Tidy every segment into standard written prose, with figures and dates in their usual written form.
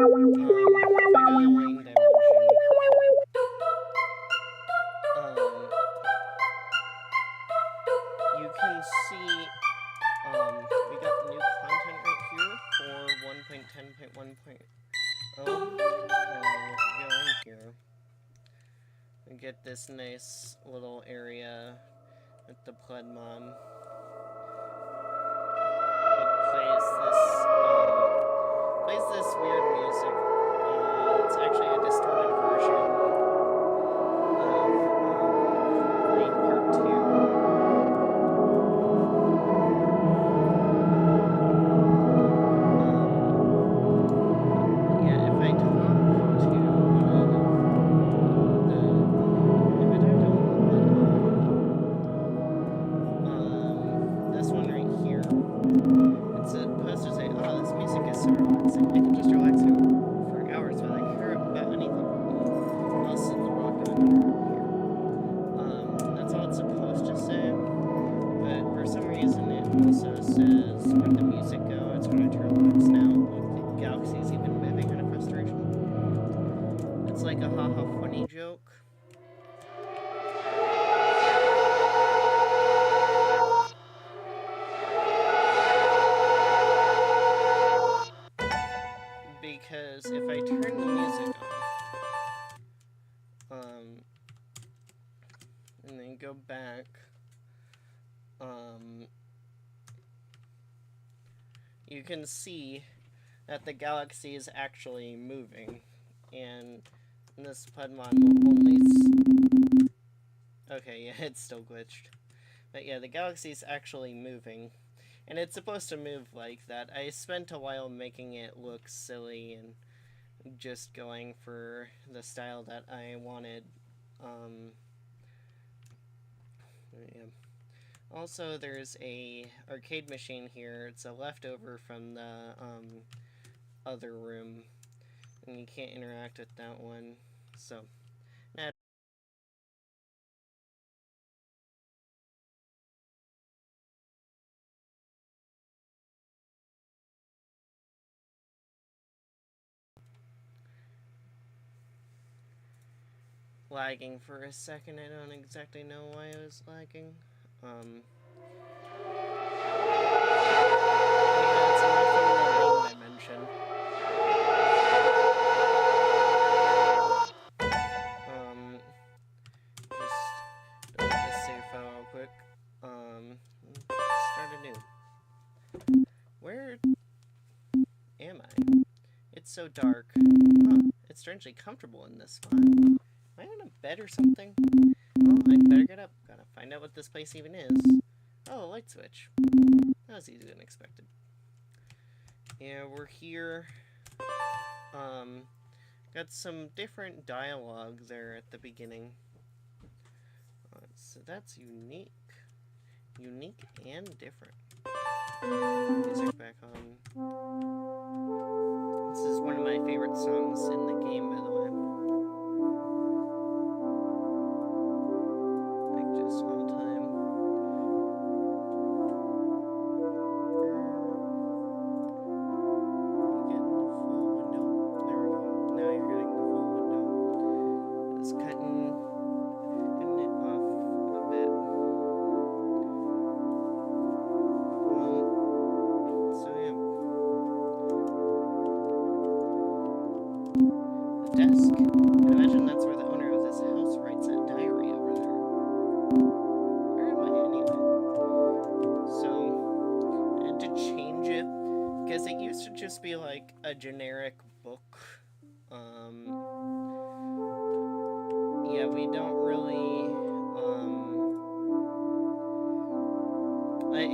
lane dimension, you can see we got new content right here for 1.10.1.0. If you go in here, we get this nice little area with the Pledmon. Plays this weird music. It's actually a distorted version of Lane Part 2. Yeah, if I talk to one of this one right here, it's supposed to say, oh, this music is so relaxing. I can just relax here for hours while I hear about anything else in the rock that I'm under here. That's all it's supposed to say, but for some reason it also says when the music goes, it's going to relax now. Look, the galaxy's even moving out of frustration. It's like a haha funny joke. Because if I turn the music off, and then go back, you can see that the galaxy is actually moving, and this Pledmon will only... Okay, yeah, it's still glitched. But yeah, the galaxy's actually moving, and it's supposed to move like that. I spent a while making it look silly and just going for the style that I wanted. Yeah. Also, there's a arcade machine here. It's a leftover from the other room, and you can't interact with that one. So, now lagging for a second. I don't exactly know why it was lagging. Yeah, it's enough in the lane dimension. Just delete this save file real quick. Start anew. Where am I? It's so dark. Huh, it's strangely comfortable in this spot. Am I on a bed or something? Oh, I'd better get up. Gotta find out what this place even is. Oh, a light switch. That was easier than expected. Yeah, we're here. Got some different dialogue there at the beginning. So that's unique. Unique and different. Music back on. This is one of my favorite songs in the game, by the way. Like, just all time. Getting the full window. There we go. Now you're getting the full window. It's cutting it off a bit. So yeah. The desk. I imagine that's where the owner of this house writes that diary over there. Where am I anyway? So, I had to change it, because it used to just be like a generic book. Yeah, we don't really,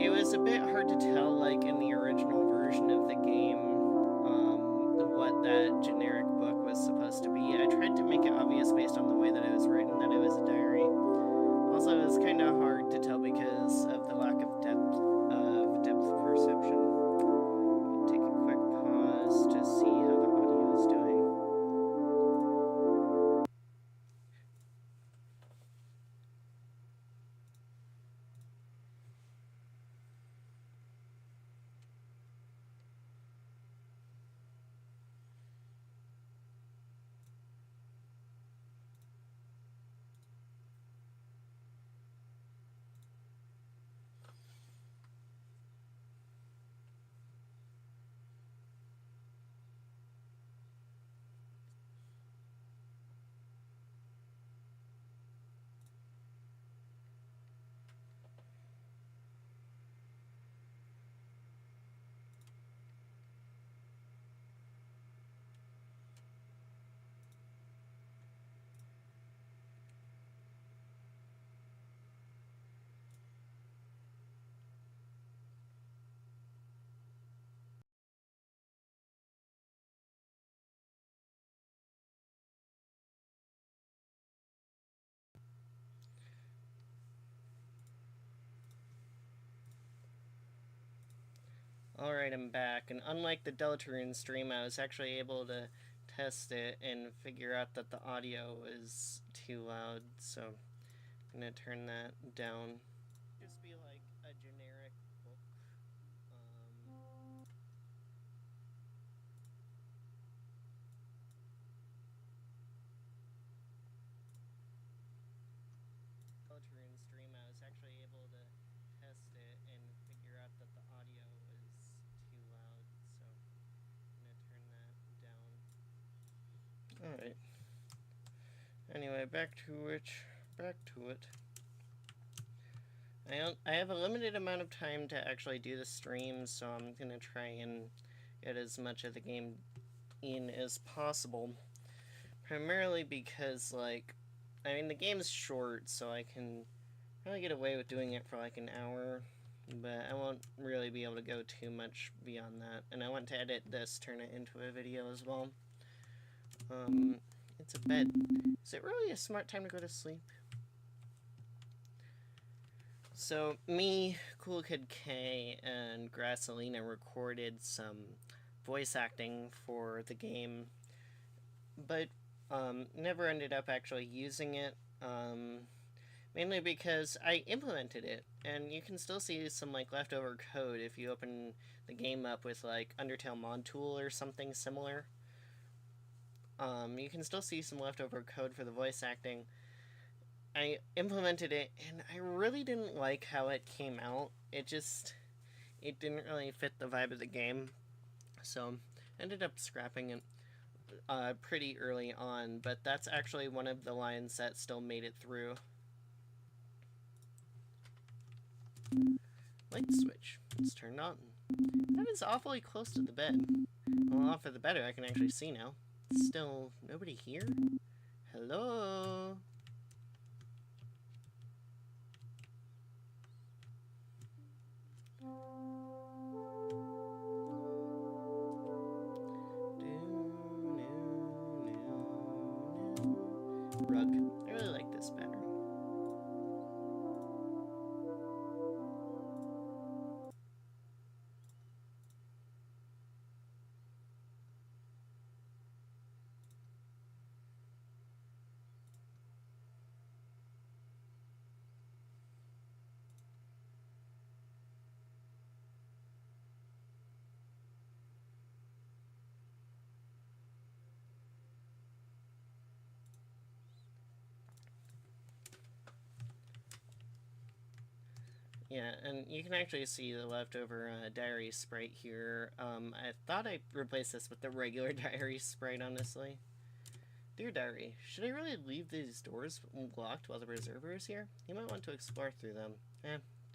it was a bit hard to tell, like, in the original version of the game, what that generic book was supposed to be. I tried to make it obvious based on the way that it was written that it was a diary. Also, it was kind of hard to tell because of the lack of depth perception. Take a quick pause to see how the audio is doing. Alright, I'm back, and unlike the Deltarune stream, I was actually able to test it and figure out that the audio was too loud, so I'm gonna turn that down. Just be like a generic book. Deltarune stream, I was actually able to test it and figure out that the audio was too loud, so I'm gonna turn that down. Alright. Anyway, back to it. I have a limited amount of time to actually do the stream, so I'm gonna try and get as much of the game in as possible. Primarily because, like, I mean, the game's short, so I can probably get away with doing it for like an hour, but I won't really be able to go too much beyond that. And I want to edit this, turn it into a video as well. It's a bed. Is it really a smart time to go to sleep? So, me, Cool Kid K, and Grassalina recorded some voice acting for the game, but never ended up actually using it, mainly because I implemented it, and you can still see some like leftover code if you open the game up with like Undertale Mod Tool or something similar. You can still see some leftover code for the voice acting. I implemented it, and I really didn't like how it came out. It didn't really fit the vibe of the game, so I ended up scrapping it pretty early on, but that's actually one of the lines that still made it through. Light switch. It's turned on. That is awfully close to the bed. Well, off of the bed I can actually see now. Still, nobody here? Hello? Rug. I really like this pattern. Yeah, and you can actually see the leftover diary sprite here. I thought I replaced this with the regular diary sprite, honestly. Dear Diary, should I really leave these doors locked while the preserver is here? You might want to explore through them.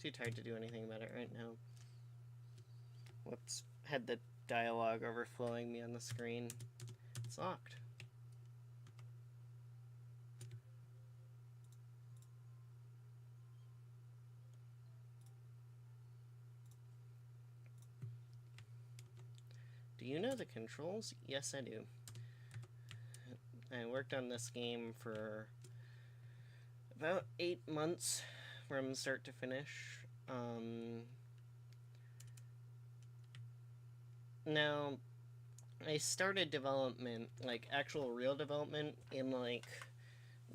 Too tired to do anything about it right now. Whoops. Had the dialogue overflowing me on the screen. It's locked. Do you know the controls? Yes, I do. I worked on this game for about 8 months from start to finish. Now, I started development, like actual real development, in like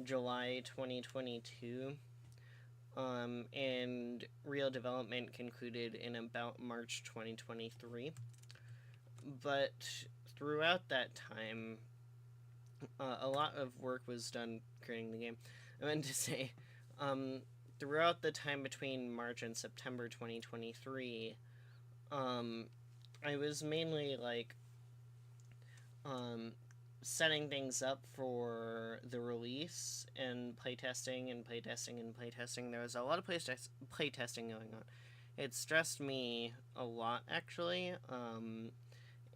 July 2022. And real development concluded in about March 2023. But throughout that time, a lot of work was done creating the game. I meant to say, throughout the time between March and September 2023, I was mainly like setting things up for the release and playtesting and playtesting and playtesting. There was a lot of playtesting going on. It stressed me a lot, actually.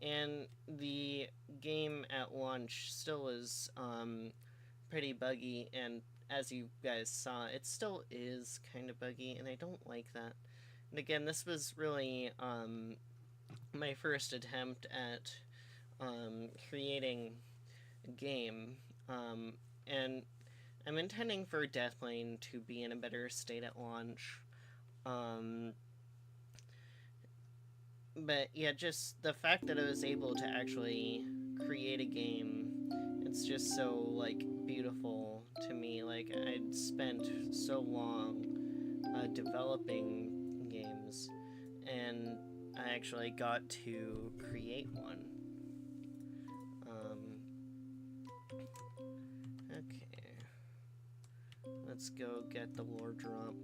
And the game at launch still is pretty buggy, and as you guys saw, it still is kind of buggy, and I don't like that. And again, this was really my first attempt at creating a game, and I'm intending for Deathlane to be in a better state at launch. But yeah, just the fact that I was able to actually create a game, it's just so, like, beautiful to me. Like, I'd spent so long developing games, and I actually got to create one. Okay. Let's go get the lore drop.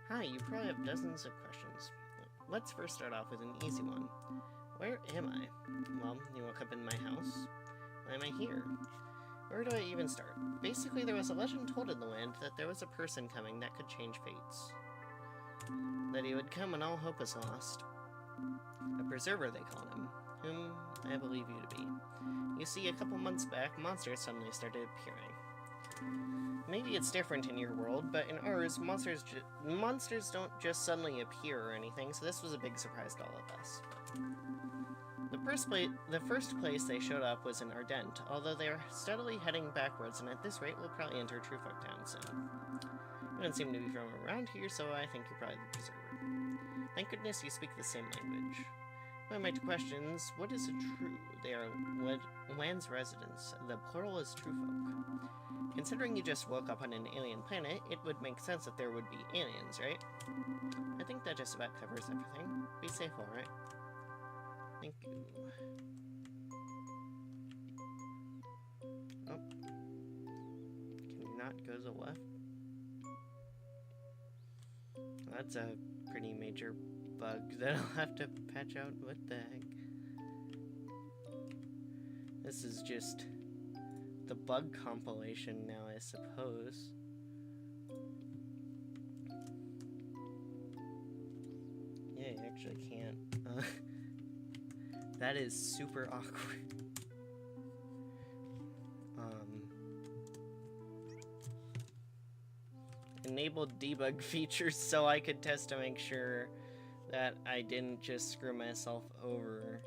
Hi, you probably have dozens of questions. Let's first start off with an easy one. Where am I? Well, you woke up in my house. Why am I here? Where do I even start? Basically, there was a legend told in the land that there was a person coming that could change fates. That he would come when all hope was lost. A preserver, they called him, whom I believe you to be. You see, a couple months back, monsters suddenly started appearing. Maybe it's different in your world, but in ours, monsters don't just suddenly appear or anything, so this was a big surprise to all of us. The first place they showed up was in Ardent, although they are steadily heading backwards, and at this rate, we'll probably enter Truefolk Town soon. You don't seem to be from around here, so I think you're probably the preserver. Thank goodness you speak the same language. One of my two questions, what is a true? They are land's residents. The plural is truefolk. Considering you just woke up on an alien planet, it would make sense that there would be aliens, right? I think that just about covers everything. Be safe, alright? Thank you. Oh. Can you not go to the left? That's a pretty major bug that I'll have to patch out. What the heck? This is just the bug compilation now, I suppose. Yeah, you actually can't. That is super awkward. Enabled debug features so I could test to make sure that I didn't just screw myself over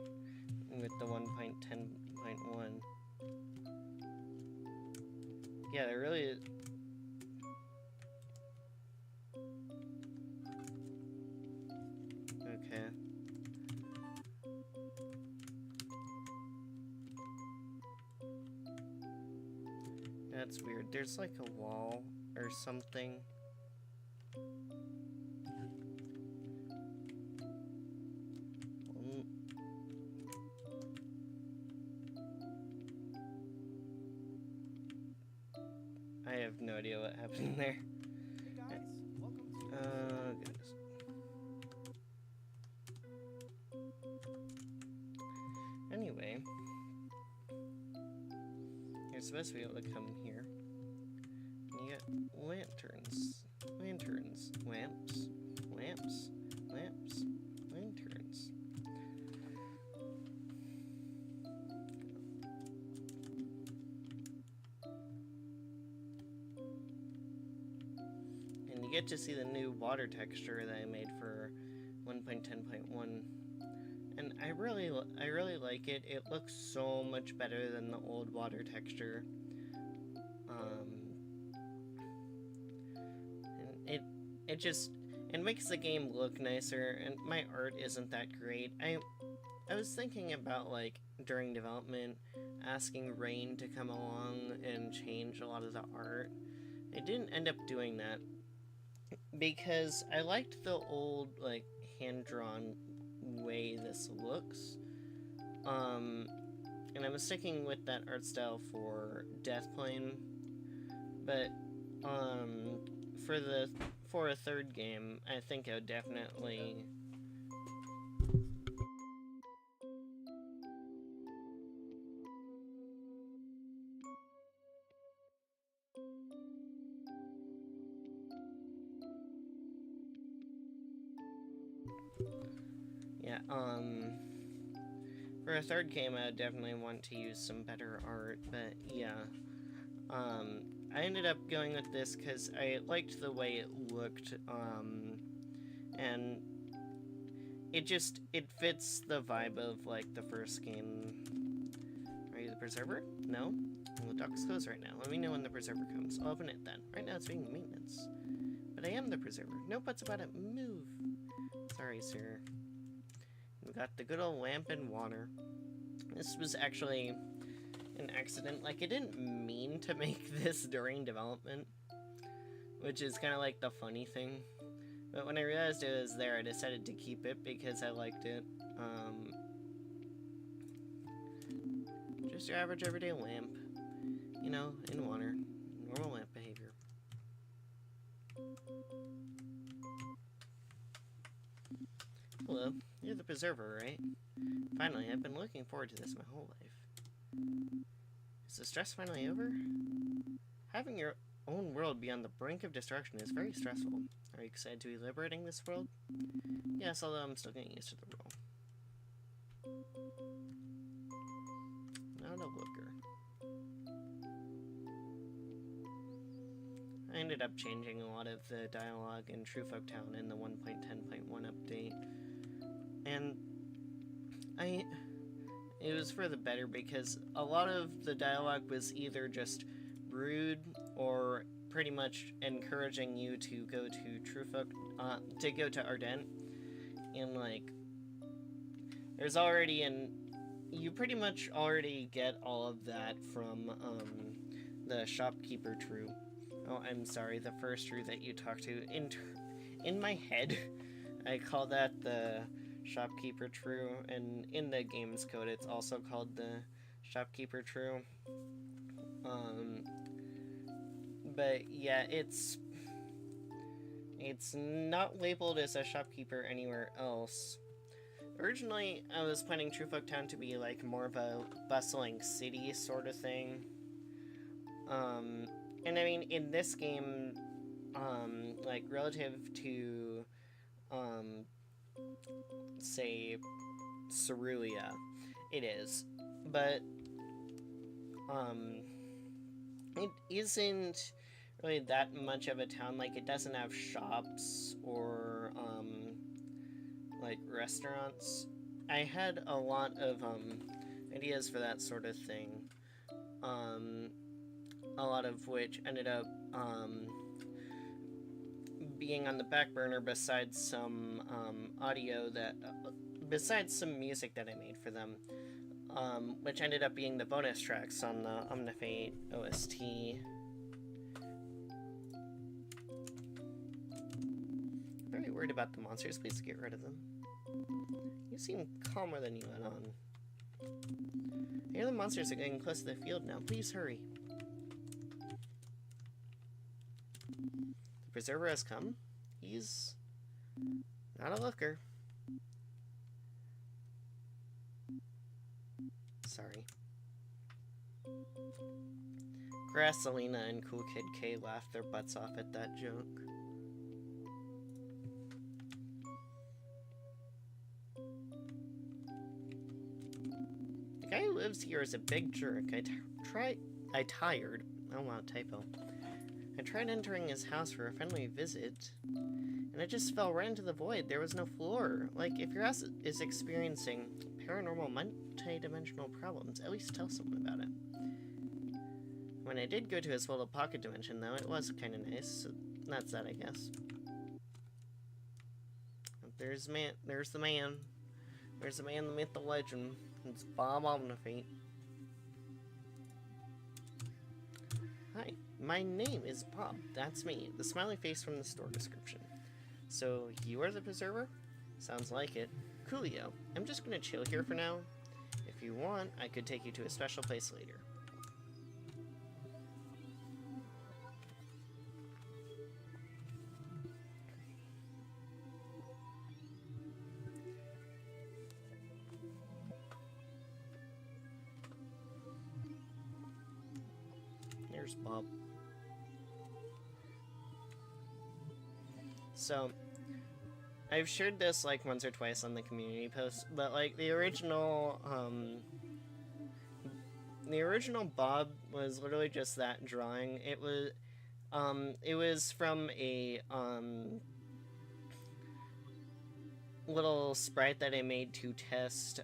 with the 1.10.1. Yeah, there really is. Okay. That's weird. There's like a wall or something. I have no idea what happened there. Hey guys, welcome to Goodness. Anyway, you're supposed to be able to come here. And you got lanterns. Lanterns. Lamps. Lamps. Lamps. Lanterns. And you get to see the new water texture that I made for 1.10.1. And I really like it. It looks so much better than the old water texture. And it makes the game look nicer, and my art isn't that great. I was thinking about, like, during development, asking Rain to come along and change a lot of the art. I didn't end up doing that because I liked the old, like, hand-drawn way this looks. And I was sticking with that art style for Deathplane, but for a third game, I think I would definitely for a third game, I would definitely want to use some better art, but yeah. I ended up going with this because I liked the way it looked, and it fits the vibe of, like, the first game. Are you the preserver? No? Well, the dock's closed right now. Let me know when the preserver comes. I'll open it then. Right now it's being maintenance. But But I am the preserver. No buts about it. Move. Sorry, sir. We got the good old lamp and water. This was actually an accident. Like, I didn't mean to make this during development, which is kind of like the funny thing. But when I realized it was there, I decided to keep it because I liked it. Just your average everyday lamp, you know, in water. Normal lamp behavior. Hello, you're the preserver, right? Finally, I've been looking forward to this my whole life. Is the stress finally over? Having your own world be on the brink of destruction is very stressful. Are you excited to be liberating this world? Yes, although I'm still getting used to the role. Not a looker. I ended up changing a lot of the dialogue in True Folk Town in the 1.10.1 update. And it was for the better because a lot of the dialogue was either just rude or pretty much encouraging you to go to True Folk, to go to Ardent. And like, there's already you pretty much already get all of that from the shopkeeper true. Oh, I'm sorry, the first true that you talk to. In my head, I call that the shopkeeper true, and in the game's code, it's also called the shopkeeper true. But yeah, it's not labeled as a shopkeeper anywhere else. Originally, I was planning True Folk Town to be like more of a bustling city sort of thing. And I mean, in this game, like relative to, say, Cerulia, it is. But, it isn't really that much of a town. Like, it doesn't have shops or, like, restaurants. I had a lot of, ideas for that sort of thing. A lot of which ended up, being on the back burner besides some, audio that, besides some music that I made for them, which ended up being the bonus tracks on the OMNIFATE OST. Very worried about the monsters, please get rid of them. You seem calmer than you went on. I hear the monsters are getting close to the field now, please hurry. The preserver has come. He's not a looker. Sorry. Grasselina and Cool Kid K laughed their butts off at that joke. The guy who lives here is a big jerk. I tired. Oh wow, typo. I tried entering his house for a friendly visit, and I just fell right into the void. There was no floor. Like, if your house is experiencing paranormal, multi-dimensional problems, at least tell someone about it. When I did go to his little pocket dimension, though, it was kind of nice, so that's that, I guess. There's the man. There's the man, the myth, the legend. It's Bob OMNIFATE. Hi, my name is Bob. That's me, the smiley face from the store description. So, you are the preserver? Sounds like it. Coolio. I'm just gonna chill here for now. If you want, I could take you to a special place later. There's Bob. So, I've shared this like once or twice on the community post, but like the original Bob was literally just that drawing. It was from a little sprite that I made to test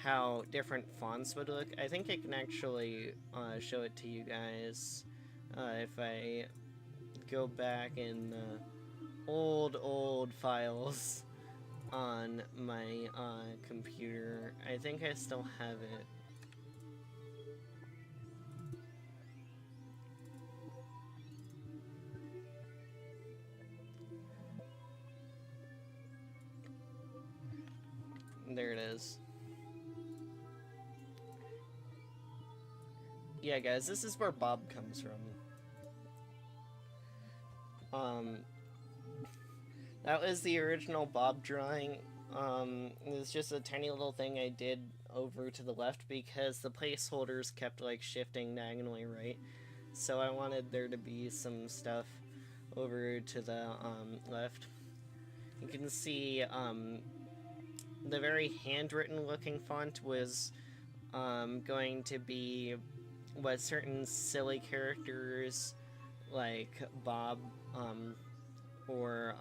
how different fonts would look. I think I can actually show it to you guys if I go back in the old files on my computer. I think I still have it. There it is. Yeah, guys, this is where Bob comes from. That was the original Bob drawing. It was just a tiny little thing I did over to the left because the placeholders kept like shifting diagonally right. So I wanted there to be some stuff over to the left. You can see the very handwritten looking font was going to be what certain silly characters like Bob or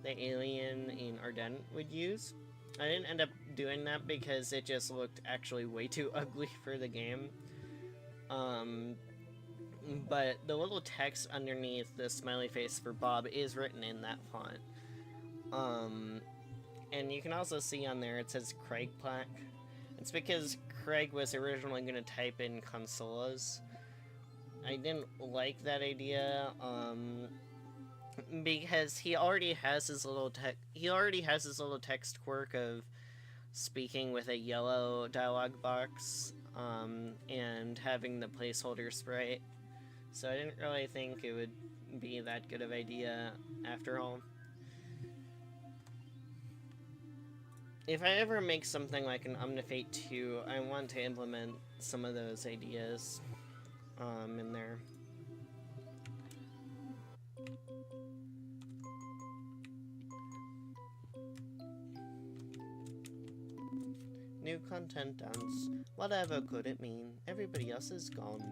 the alien in Ardennes would use. I didn't end up doing that because it just looked actually way too ugly for the game. But the little text underneath the smiley face for Bob is written in that font. And you can also see on there it says Craig plaque. It's because Craig was originally going to type in consolas. I didn't like that idea, because he already has his little text quirk of speaking with a yellow dialogue box, and having the placeholder sprite. So I didn't really think it would be that good of an idea after all. If I ever make something like an OMNIFATE 2, I want to implement some of those ideas in there. New content dance. Whatever could it mean? Everybody else is gone.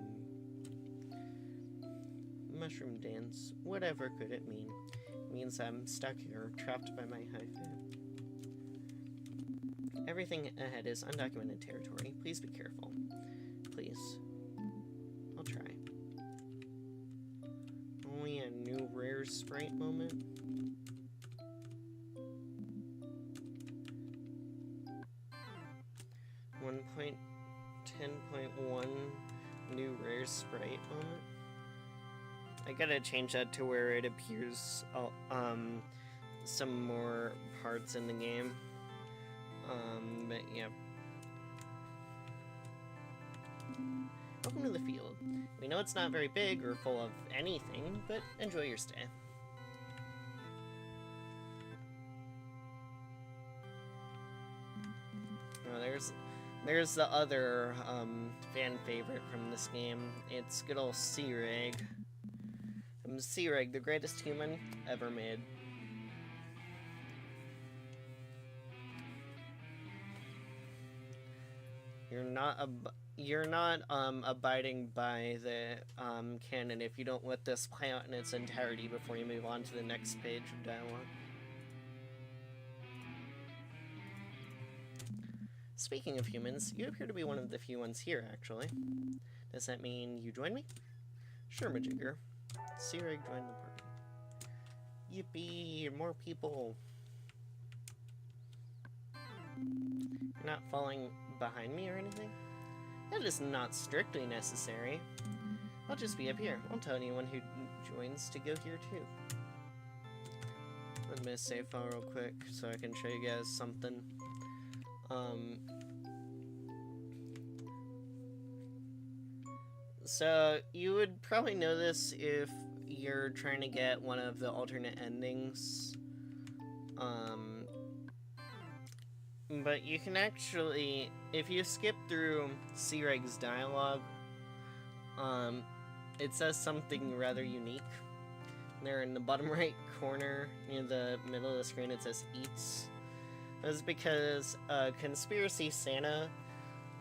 Mushroom dance. Whatever could it mean? It means I'm stuck here, trapped by my hyphen. Everything ahead is undocumented territory. Please be careful. Please. I'll try. Only a new rare sprite moment. 1.10.1 new rare sprite moment. I gotta change that to where it appears some more parts in the game. But yeah. Welcome to the field. We know it's not very big or full of anything, but enjoy your stay. Oh, there's the other fan favorite from this game. It's good old C-Reg. C-Reg, the greatest human ever made. You're not abiding by the canon if you don't let this play out in its entirety before you move on to the next page of dialogue. Speaking of humans, you appear to be one of the few ones here, actually. Does that mean you join me? Sure, Majigger. C-Reg joined the party. Yippee! More people! You're not falling behind me or anything? That is not strictly necessary. I'll just be up here. I'll tell anyone who joins to go here too. Let me save file real quick so I can show you guys something. So you would probably know this if you're trying to get one of the alternate endings. But you can actually, if you skip through C-Reg's dialogue, it says something rather unique. There in the bottom right corner, near the middle of the screen, it says eats. That's because Conspiracy Santa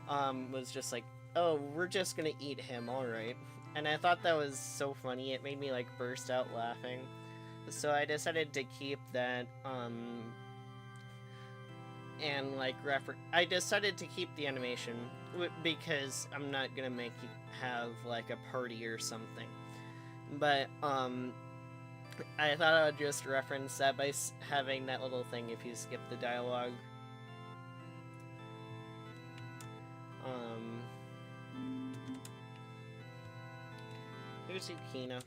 was just like, oh, we're just gonna eat him, alright. And I thought that was so funny, it made me like burst out laughing. So I decided to keep that, and like I decided to keep the animation because I'm not gonna have like a party or something. But, I thought I would just reference that by having that little thing if you skip the dialogue. Here's Yukina.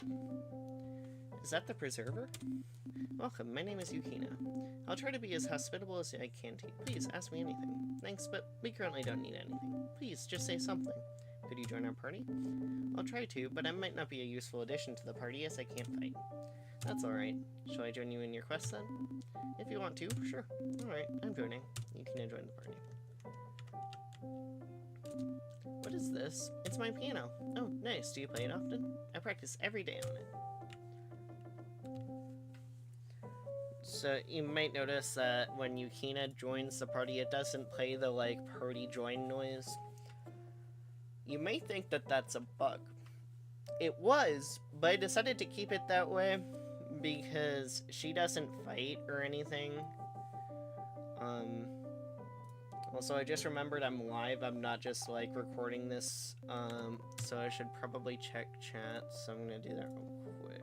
Is that the preserver? Welcome, my name is Yukina. I'll try to be as hospitable as I can to you. Please, ask me anything. Thanks, but we currently don't need anything. Please, just say something. Could you join our party? I'll try to, but I might not be a useful addition to the party as I can't fight. That's alright. Shall I join you in your quest then? If you want to, sure. Alright, I'm joining. Yukina join the party. What is this? It's my piano. Oh, nice. Do you play it often? I practice every day on it. So you might notice that when Yukina joins the party, it doesn't play the, like, party join noise. You may think that that's a bug. It was, but I decided to keep it that way because she doesn't fight or anything. Also, I just remembered I'm live. I'm not just, like, recording this, so I should probably check chat, so I'm gonna do that real quick.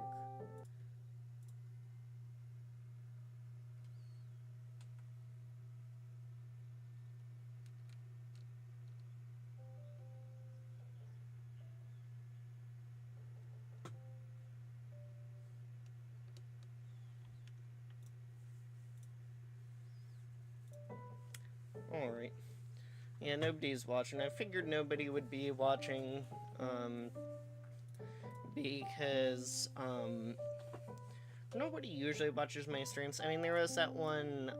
Alright. Yeah, nobody's watching. I figured nobody would be watching, because, nobody usually watches my streams. I mean, there was that one,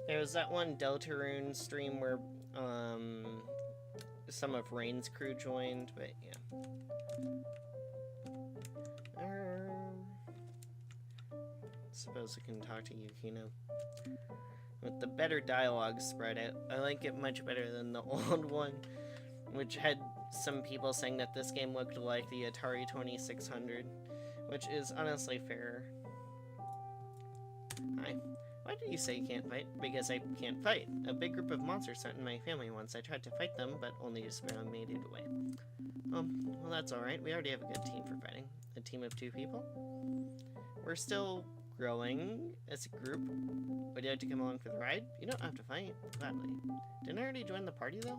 there was that one Deltarune stream where, some of Rain's crew joined, but yeah. Suppose I can talk to Yukina. With the better dialogue spread out, I like it much better than the old one, which had some people saying that this game looked like the Atari 2600, which is honestly fair. Hi. Why did you say you can't fight? Because I can't fight. A big group of monsters threatened my family once. I tried to fight them, but only just barely made it away. Well, that's alright. We already have a good team for fighting. A team of 2 people? We're still growing as a group. Would you like to come along for the ride? You don't have to fight. Gladly. Didn't I already join the party, though?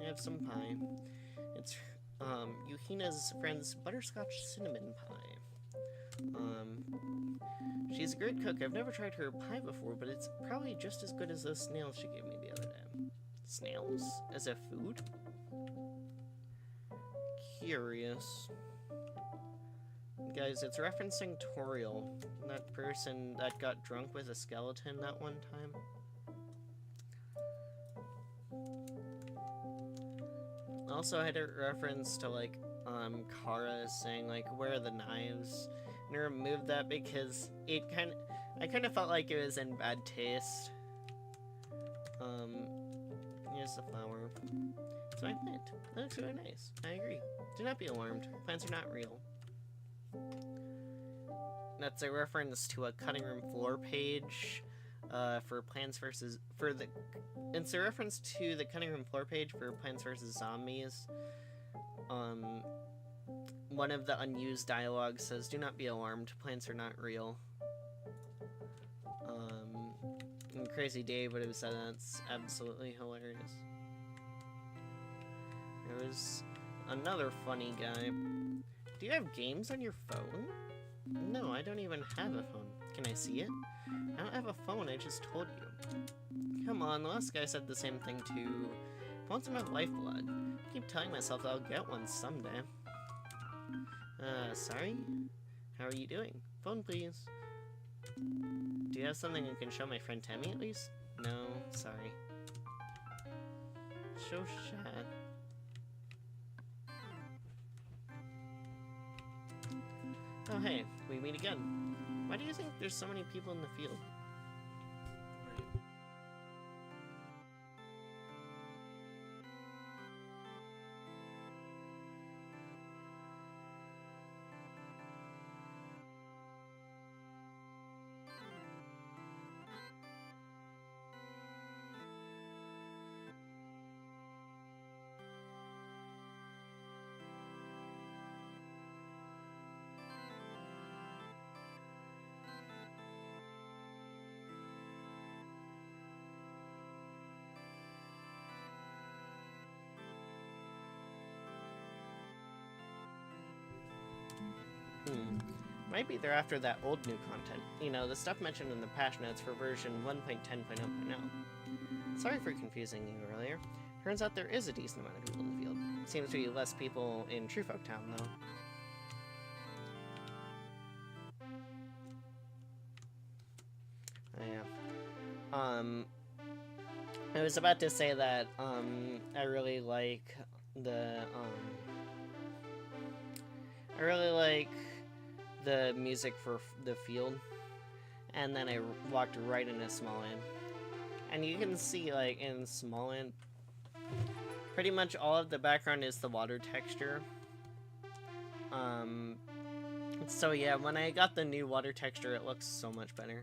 I have some pie. It's, Yukina's friend's butterscotch cinnamon pie. She's a great cook. I've never tried her pie before, but it's probably just as good as those snails she gave me the other day. Snails? As a food? Curious. Guys, it's referencing Toriel, that person that got drunk with a skeleton that one time. Also, I had a reference to, like, Kara saying, like, where are the knives? And I removed that because it I kind of felt like it was in bad taste. Here's the flower. It's my plant. That looks really nice. I agree. Do not be alarmed. Plants are not real. That's a reference to a cutting room floor page for Plants vs. It's a reference to the cutting room floor page for Plants vs. Zombies. One of the unused dialogues says, "Do not be alarmed. Plants are not real." And Crazy Dave would have said that's absolutely hilarious. There was another funny guy. Do you have games on your phone? No, I don't even have a phone. Can I see it? I don't have a phone, I just told you. Come on, the last guy said the same thing too. Phones don't have lifeblood. I keep telling myself that I'll get one someday. Sorry? How are you doing? Phone, please. Do you have something I can show my friend Tammy at least? No, sorry. Show chat. Oh hey, we meet again. Why do you think there's so many people in the field? Might be they're after that old new content. You know, the stuff mentioned in the patch notes for version 1.10.0.0. Sorry for confusing you earlier. Turns out there is a decent amount of people in the field. Seems to be less people in Truefolk Town, though. Oh, yeah. I was about to say that, I really like the music for the field, and then I walked right into Smallland. And you can see, like, in Smallland, pretty much all of the background is the water texture. So yeah, when I got the new water texture, it looks so much better.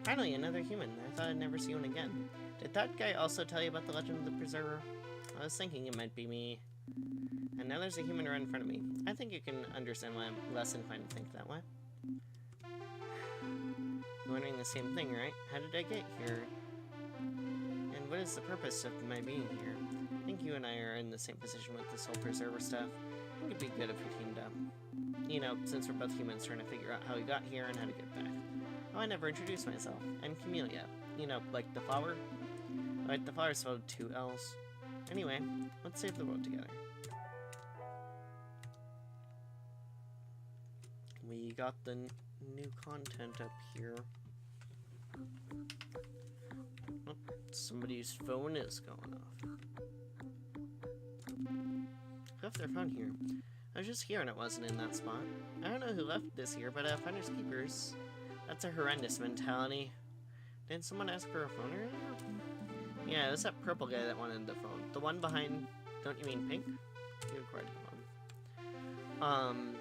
Finally, another human. I thought I'd never see one again. Did that guy also tell you about the legend of the Preserver? I was thinking it might be me. And now there's a human right in front of me. I think you can understand why I'm less inclined to think that way. You're wondering the same thing, right? How did I get here? And what is the purpose of my being here? I think you and I are in the same position with this whole Preserver stuff. I think it'd be good if we teamed up. You know, since we're both humans trying to figure out how we got here and how to get back. Oh, I never introduced myself. I'm Camellia. You know, like the flower? Like the flower spelled with 2 L's. Anyway, let's save the world together. We got the new content up here. Oh, somebody's phone is going off. Who left their phone here? I was just here and it wasn't in that spot. I don't know who left this here, but finders keepers. That's a horrendous mentality. Didn't someone ask for a phone earlier? Yeah, it was that purple guy that wanted the phone. The one behind... Don't you mean pink? You acquired the phone.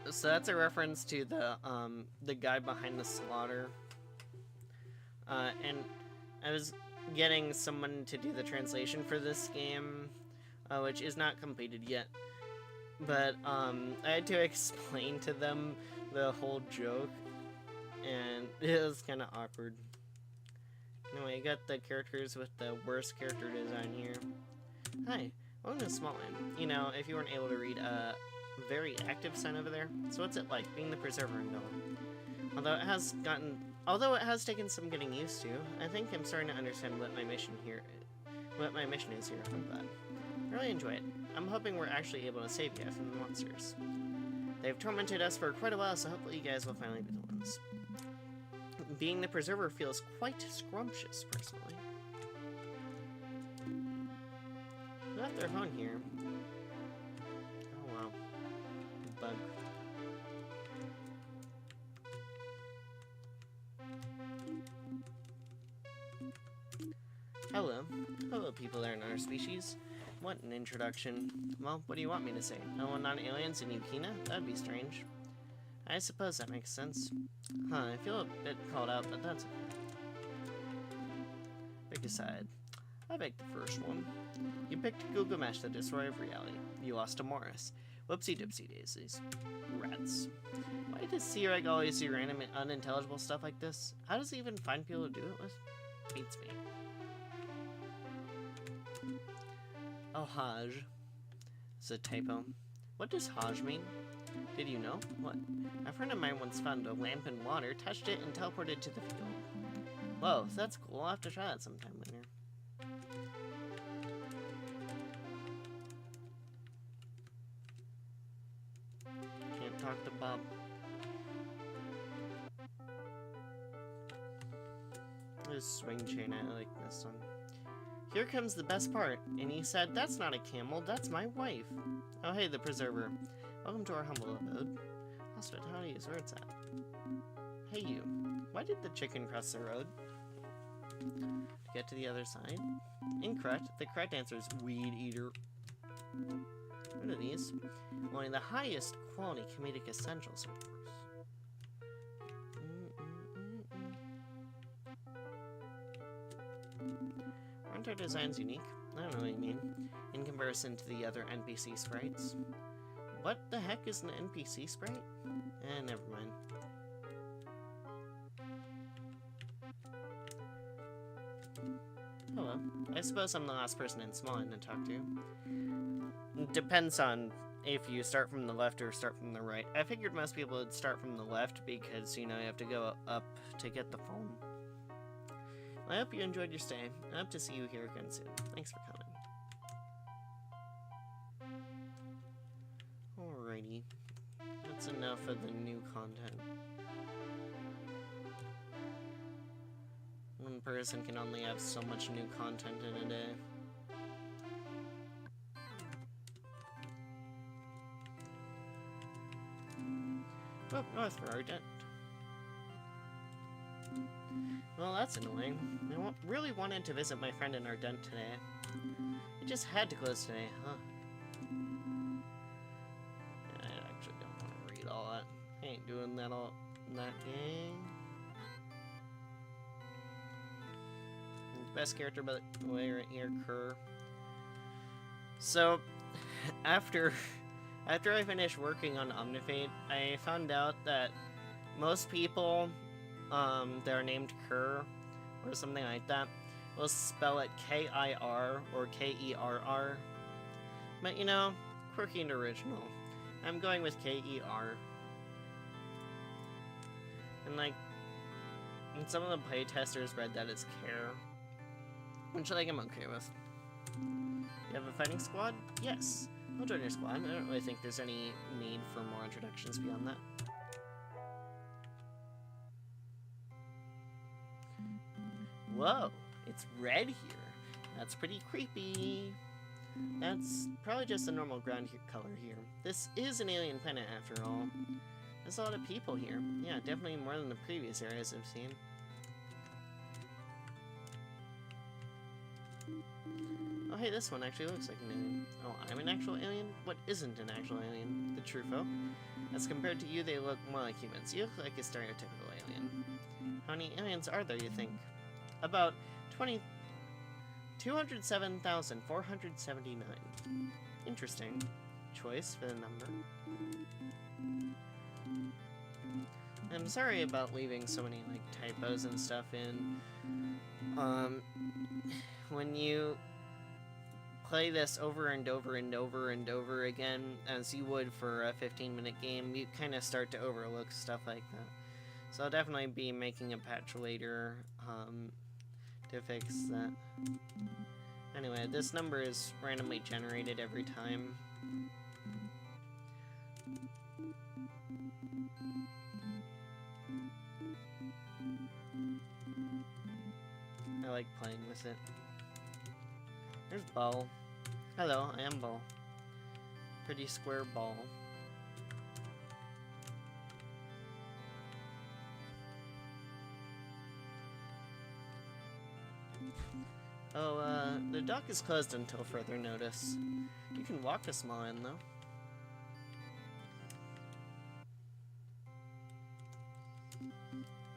So that's a reference to the guy behind the slaughter. And I was getting someone to do the translation for this game, which is not completed yet. But I had to explain to them the whole joke, and it was kind of awkward. Anyway, you got the characters with the worst character design here. Hi, welcome to Smallland. You know, if you weren't able to read a very active sign over there, so what's it like being the Preserver in Dawn? Although it has taken some getting used to, I think I'm starting to understand what my mission is here. I'm glad. I really enjoy it. I'm hoping we're actually able to save you from the monsters. They've tormented us for quite a while, so hopefully you guys will finally be the ones. Being the Preserver feels quite scrumptious, personally. Who left their phone here? Oh wow. Bug. Hello. Hello, people that are in our species. What an introduction. Well, what do you want me to say? No one non-aliens in Yukina? That'd be strange. I suppose that makes sense. Huh, I feel a bit called out, but that's okay. Pick a side. I picked the first one. You picked Gilgamesh, the destroyer of reality. You lost to Morris. Whoopsie dipsy daisies. Rats. Why does Seereg always do random and unintelligible stuff like this? How does he even find people to do it with? Beats me. Oh, Hajj. It's a typo. What does Hajj mean? Did you know? What? A friend of mine once found a lamp in water, touched it, and teleported to the field. Whoa, that's cool. I'll have to try that sometime later. Can't talk to Bob. This swing chain, I like this one. Here comes the best part. And he said, that's not a camel, that's my wife. Oh, hey, the Preserver. Welcome to our humble abode. Hospitality is where it's at. Hey, you. Why did the chicken cross the road? To get to the other side? Incorrect. The correct answer is weed eater. What are these? Only the highest quality comedic essentials, of course. Aren't our designs unique? I don't know what you mean. In comparison to the other NPC sprites. What the heck is an NPC sprite? Never mind. Hello. I suppose I'm the last person in Smallland to talk to. Depends on if you start from the left or start from the right. I figured most people would start from the left because, you know, you have to go up to get the phone. I hope you enjoyed your stay. I hope to see you here again soon. Thanks for coming. Alrighty. That's enough of the new content. One person can only have so much new content in a day. Oh, north for Ardent. Well, that's annoying. I really wanted to visit my friend in Ardent today. I just had to close today, huh? I actually don't want to read all that. I ain't doing that that game. Best character, by the way, right here, Kerr. So, after I finished working on OMNIFATE, I found out that most people that are named Kerr or something like that will spell it K-I-R or K-E-R-R. But you know, quirky and original. I'm going with K-E-R. And like, and some of the playtesters read that as Care. Which, like, I'm okay with. You have a fighting squad? Yes. I'll join your squad. I don't really think there's any need for more introductions beyond that. Whoa, it's red here. That's pretty creepy. That's probably just a normal ground color here. This is an alien planet after all. There's a lot of people here. Yeah, definitely more than the previous areas I've seen. Oh hey, this one actually looks like an alien. Oh, I'm an actual alien? What isn't an actual alien? The true folk? As compared to you, they look more like humans. You look like a stereotypical alien. How many aliens are there, you think? About 207,479. Interesting choice for the number. I'm sorry about leaving so many, like, typos and stuff in. When you play this over and over and over and over again, as you would for a 15-minute game, you kind of start to overlook stuff like that. So I'll definitely be making a patch later to fix that. Anyway, this number is randomly generated every time. I like playing with it. There's Ball. Hello, I am Ball. Pretty square ball. Oh, the dock is closed until further notice. You can walk a small end, though.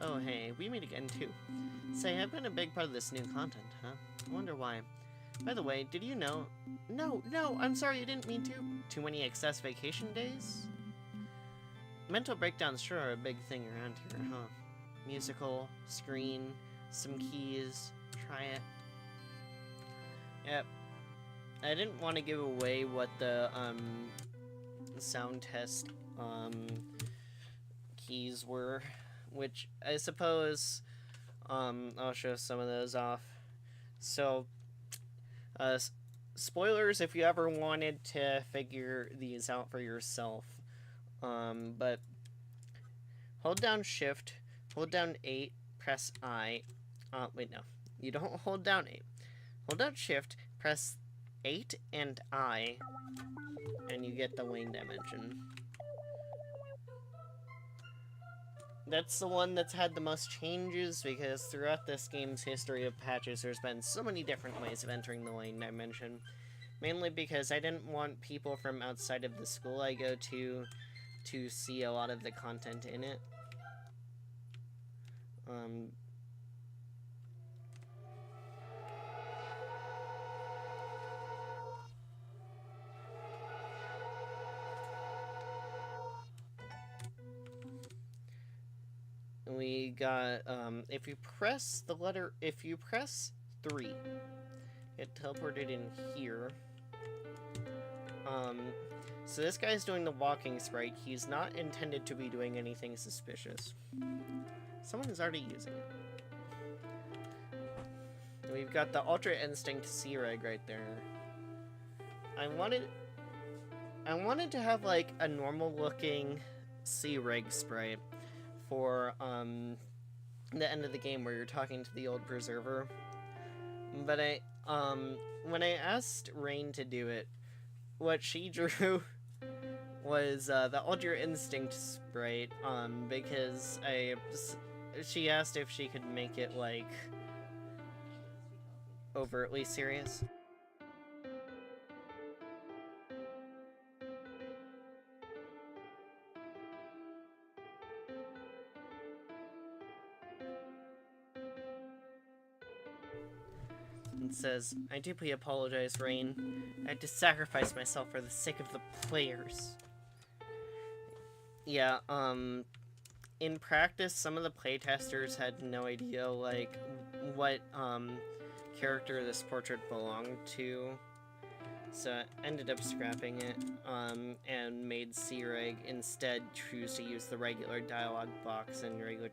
Oh, hey, we meet again, too. Say, I've been a big part of this new content, huh? I wonder why. By the way, did you know... No, I'm sorry, I didn't mean to. Too many excess vacation days? Mental breakdowns sure are a big thing around here, huh? Musical, screen, some keys, try it. Yep. I didn't want to give away what the, sound test, keys were, which I suppose, I'll show some of those off. So, spoilers if you ever wanted to figure these out for yourself. But hold down Shift, hold down 8, press I. Wait, no. You don't hold down 8. Hold down Shift, press 8 and I, and you get the lane dimension. That's the one that's had the most changes, because throughout this game's history of patches, there's been so many different ways of entering the lane dimension. Mainly because I didn't want people from outside of the school I go to see a lot of the content in it. We got, if you press 3, it teleported in here. So this guy's doing the walking sprite. He's not intended to be doing anything suspicious. Someone is already using it. And we've got the Ultra Instinct C-Reg right there. I wanted to have like a normal looking C-Reg sprite for the end of the game where you're talking to the old preserver. But when I asked Rain to do it, what she drew was the Ultra Instinct sprite, because she asked if she could make it like overtly serious. And says, I deeply apologize, Rain. I had to sacrifice myself for the sake of the players. Yeah, in practice, some of the playtesters had no idea, like, what, character this portrait belonged to. So I ended up scrapping it, and made C-Reg instead choose to use the regular dialogue box and regular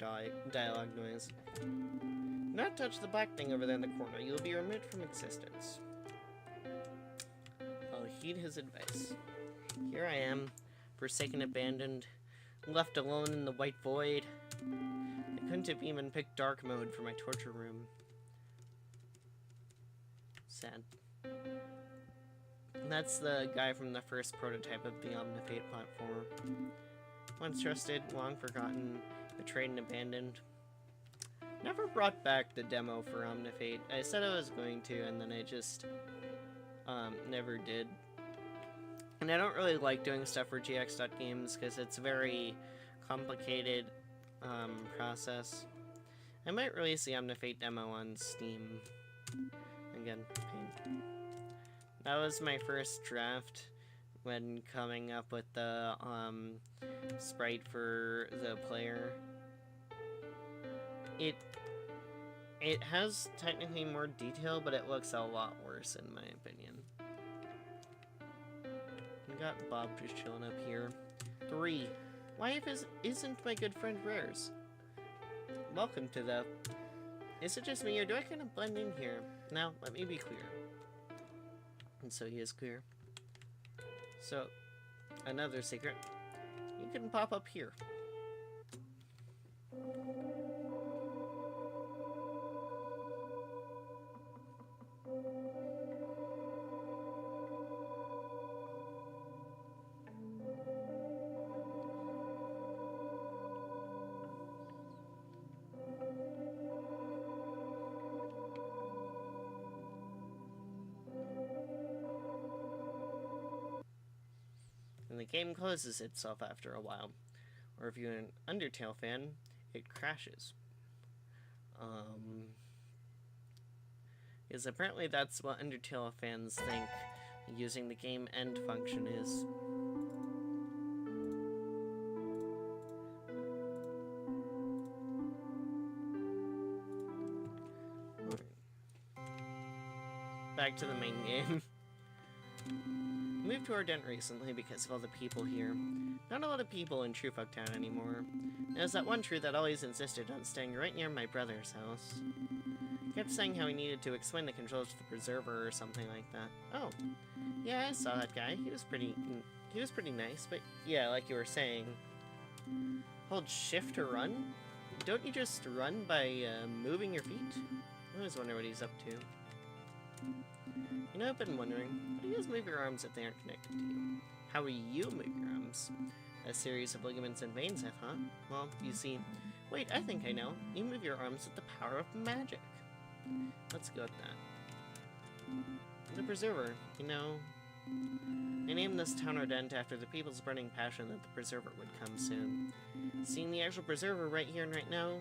dialogue noise. Not touch the black thing over there in the corner. You will be removed from existence. I'll heed his advice. Here I am, forsaken, abandoned, left alone in the white void. I couldn't have even picked dark mode for my torture room. Sad. And that's the guy from the first prototype of the OMNIFATE platform. Once trusted, long forgotten, betrayed and abandoned. Never brought back the demo for OMNIFATE. I said I was going to, and then I just never did. And I don't really like doing stuff for gx.games because it's a very complicated process. I might release the OMNIFATE demo on Steam. Again, pain. That was my first draft when coming up with the sprite for the player. It has technically more detail, but it looks a lot worse in my opinion. We got Bob just chilling up here. 3. Why isn't my good friend Rares? Welcome to the... Is it just me, or do I kind of blend in here? Now, let me be clear. And so he is clear. So, another secret. You can pop up here. And the game closes itself after a while. Or if you're an Undertale fan, it crashes. Because apparently that's what Undertale fans think using the game end function is. Back to the main game. Moved to Ardent recently because of all the people here. Not a lot of people in Truefuck Town anymore. There's that one True that always insisted on staying right near my brother's house. He kept saying how he needed to explain the controls to the preserver or something like that. Oh, yeah, I saw that guy. He was pretty nice, but yeah, like you were saying. Hold shift to run? Don't you just run by moving your feet? I always wonder what he's up to. You know, I've been wondering, how do you guys move your arms if they aren't connected to you? How will you move your arms? A series of ligaments and veins, I thought. Well, you see... Wait, I think I know. You move your arms with the power of magic. Let's go with that. The Preserver, you know... I named this town Ardent after the people's burning passion that the Preserver would come soon. Seeing the actual Preserver right here and right now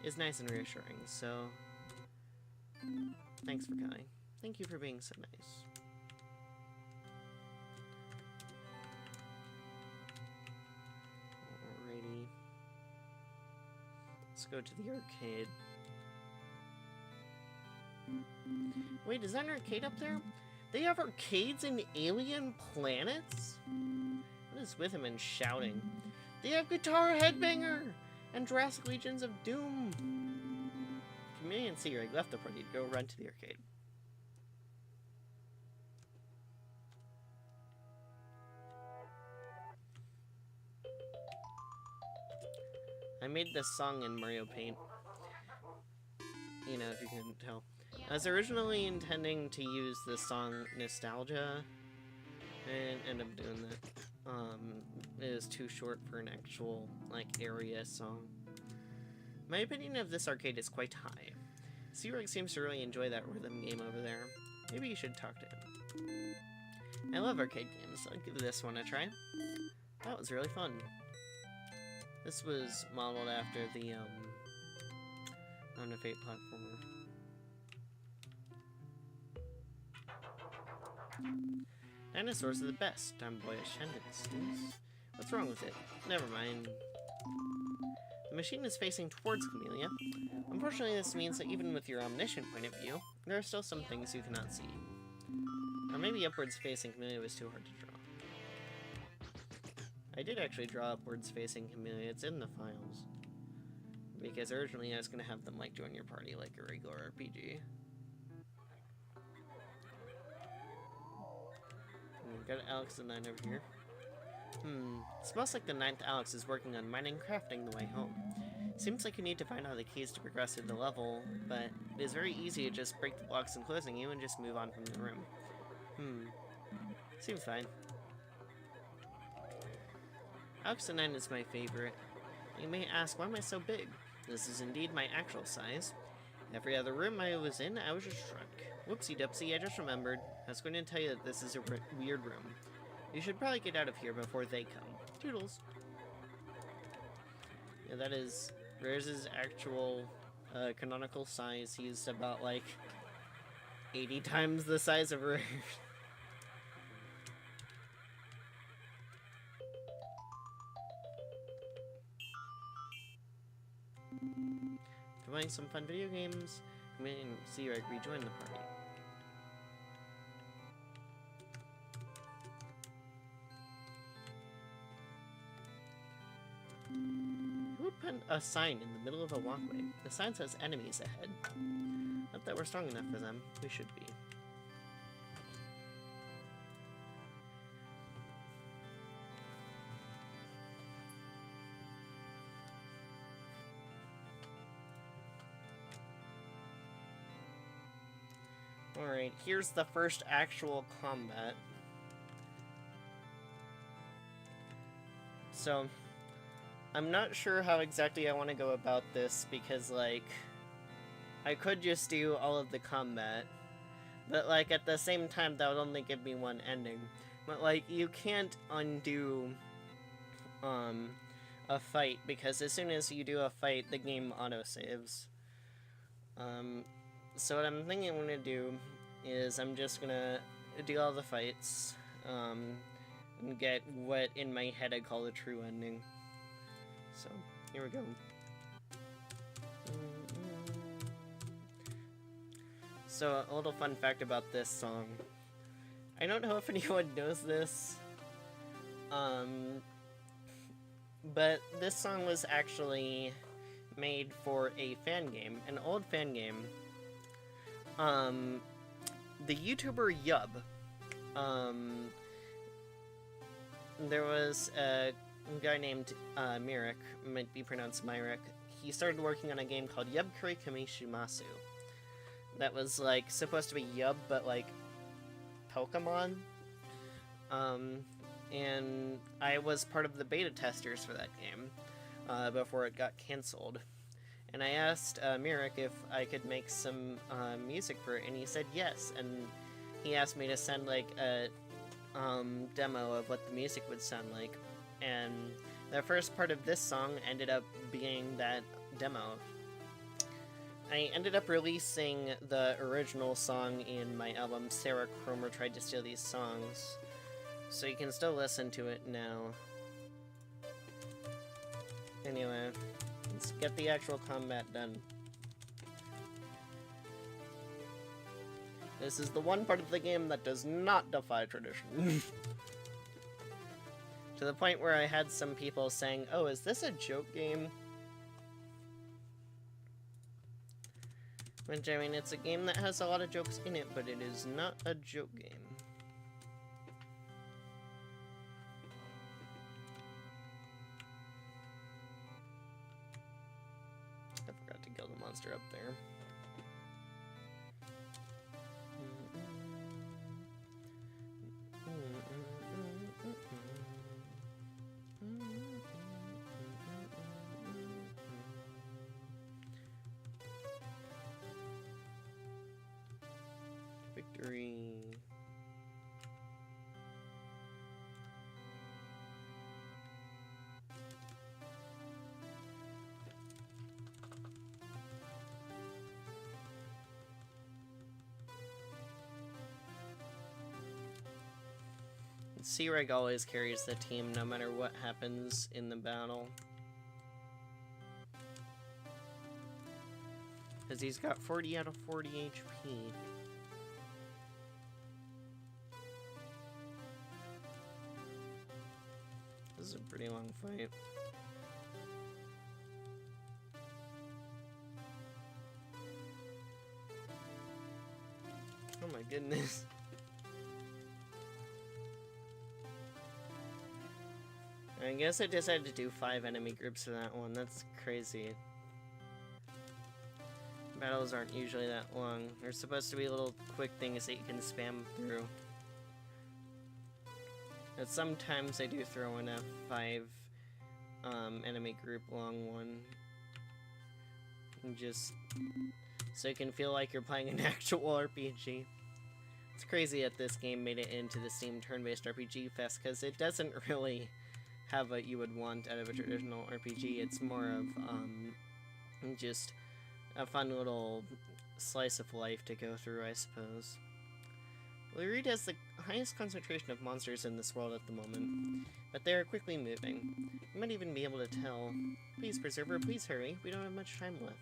is nice and reassuring, so... Thanks for coming. Thank you for being so nice. Alrighty. Let's go to the arcade. Wait, is that an arcade up there? They have arcades in alien planets? What is with him and shouting? They have Guitar Headbanger and Jurassic Legions of Doom. Community and Seagreg left the party to go run to the arcade. I made this song in Mario Paint. You know, if you can tell. I was originally intending to use the song Nostalgia, and end up doing that. It is too short for an actual, like, area song. My opinion of this arcade is quite high. Seagreg seems to really enjoy that rhythm game over there. Maybe you should talk to him. I love arcade games, so I'll give this one a try. That was really fun. This was modeled after the, OMNIFATE platformer. Dinosaurs are the best, tomboyish tendencies. What's wrong with it? Never mind. The machine is facing towards Camellia. Unfortunately, this means that even with your omniscient point of view, there are still some things you cannot see. Or maybe upwards facing Camellia was too hard to draw. I did actually draw upwards facing Camellia. It's in the files. Because originally I was going to have them like join your party like a regular RPG. We've got Alex the 9 over here. Smells like the 9th Alex is working on mining and crafting the way home. Seems like you need to find all the keys to progress through the level, but it is very easy to just break the blocks enclosing you and just move on from the room. Seems fine. Alex the 9 is my favorite. You may ask, why am I so big? This is indeed my actual size. Every other room I was in, I was just shrunk. Whoopsie doopsie, I just remembered. I was going to tell you that this is a weird room. You should probably get out of here before they come. Toodles. Yeah, that is Rare's actual canonical size. He's about like 80 times the size of Rare. Playing some fun video games. Come in and Seagreg rejoin the party. Who would put a sign in the middle of a walkway? The sign says enemies ahead. Not that we're strong enough for them. We should be. Alright, here's the first actual combat. So, I'm not sure how exactly I want to go about this, because, like, I could just do all of the combat, but, like, at the same time, that would only give me one ending. But, like, you can't undo, a fight, because as soon as you do a fight, the game autosaves. So what I'm thinking I'm gonna do is I'm just gonna do all the fights, and get what in my head I call the true ending. So, here we go. So, a little fun fact about this song. I don't know if anyone knows this, but this song was actually made for a fan game, an old fan game. The YouTuber Yub, there was a guy named Mirik, might be pronounced Myrick. He started working on a game called Yub Kuri Kamishimasu. That was, like, supposed to be Yub, but, like, Pokemon. And I was part of the beta testers for that game, before it got cancelled. And I asked Mirik if I could make some music for it, and he said yes. And he asked me to send, like, a demo of what the music would sound like. And the first part of this song ended up being that demo. I ended up releasing the original song in my album Sarah Cromer Tried to Steal These Songs, so you can still listen to it now. Anyway, let's get the actual combat done. This is the one part of the game that does not defy tradition. To the point where I had some people saying, oh, is this a joke game? Which, I mean, it's a game that has a lot of jokes in it, but it is not a joke game. I forgot to kill the monster up there. Victory. Seareg always carries the team no matter what happens in the battle. Because he's got 40 out of 40 HP. This is a pretty long fight. Oh my goodness. I guess I decided to do 5 enemy groups for that one. That's crazy. Battles aren't usually that long. They're supposed to be little quick things that you can spam through. But sometimes I do throw in a 5 enemy group long one. And just so you can feel like you're playing an actual RPG. It's crazy that this game made it into the Steam turn-based RPG fest, because it doesn't really have what you would want out of a traditional RPG. It's more of just a fun little slice of life to go through, I suppose. Lyrid has the highest concentration of monsters in this world at the moment, but they are quickly moving. You might even be able to tell. Please, Preserver, please hurry. We don't have much time left.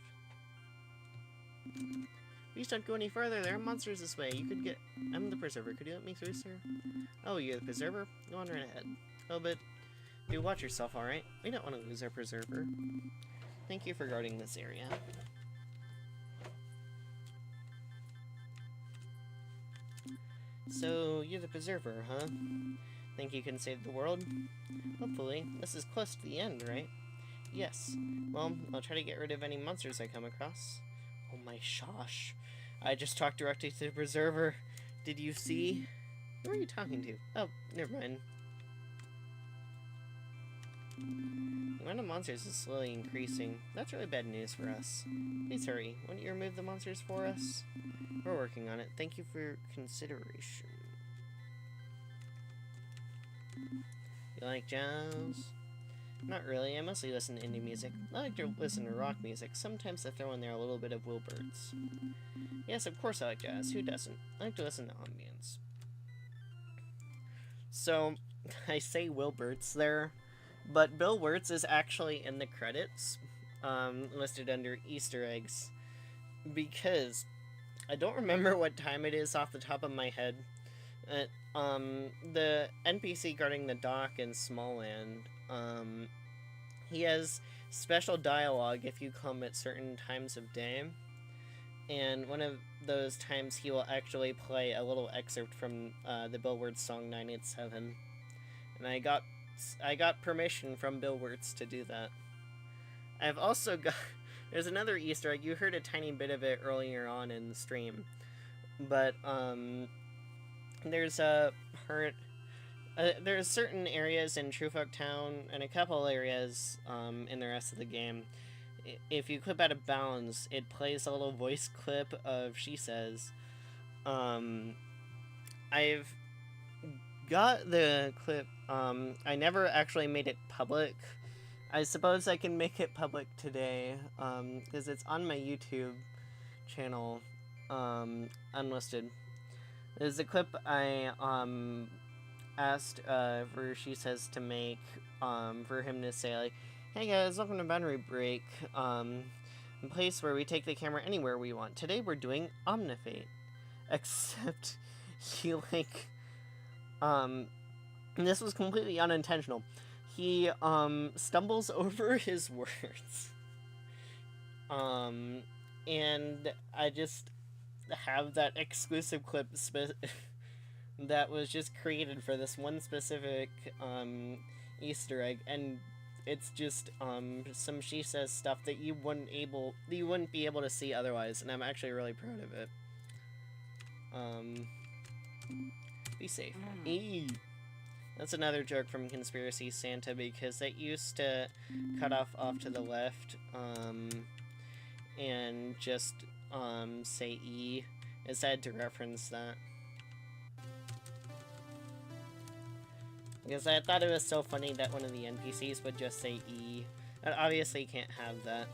Please don't go any further. There are monsters this way. You could get... I'm the Preserver. Could you let me through, sir? Oh, you're the Preserver? Go on right ahead. Oh, but... do watch yourself, alright? We don't want to lose our Preserver. Thank you for guarding this area. So, you're the Preserver, huh? Think you can save the world? Hopefully. This is close to the end, right? Yes. Well, I'll try to get rid of any monsters I come across. Oh my shosh. I just talked directly to the Preserver. Did you see? Who are you talking to? Oh, never mind. The amount of monsters is slowly increasing. That's really bad news for us. Please hurry. Why don't you remove the monsters for us? We're working on it. Thank you for your consideration. You like jazz? Not really. I mostly listen to indie music. I like to listen to rock music. Sometimes I throw in there a little bit of Wilberts. Yes, of course I like jazz. Who doesn't? I like to listen to ambience. So, I say Wilberts there, but Bill Wirtz is actually in the credits, listed under Easter eggs, because I don't remember what time it is off the top of my head. The NPC guarding the dock in Smallland, he has special dialogue if you come at certain times of day, and one of those times he will actually play a little excerpt from the Bill Wirtz song 987, and I got permission from Bill Wirtz to do that. I've also got... there's another Easter egg. You heard a tiny bit of it earlier on in the stream. But, there's a part... there's certain areas in Truefolk Town and a couple areas in the rest of the game. If you clip out of bounds, it plays a little voice clip of She Says. I've got the clip. I never actually made it public. I suppose I can make it public today, because it's on my YouTube channel, unlisted. There's a clip I asked for She Says to make, for him to say, like, hey guys, welcome to Boundary Break, a place where we take the camera anywhere we want. Today we're doing OMNIFATE. except he, like, and this was completely unintentional. He, stumbles over his words. And I just have that exclusive clip that was just created for this one specific, Easter egg, and it's just, some she says stuff that you wouldn't be able to see otherwise, and I'm actually really proud of it. Be safe. That's another joke from Conspiracy Santa, because it used to cut off to the left, and just, say E. I decided to reference that. Because I thought it was so funny that one of the NPCs would just say E. And obviously you can't have that.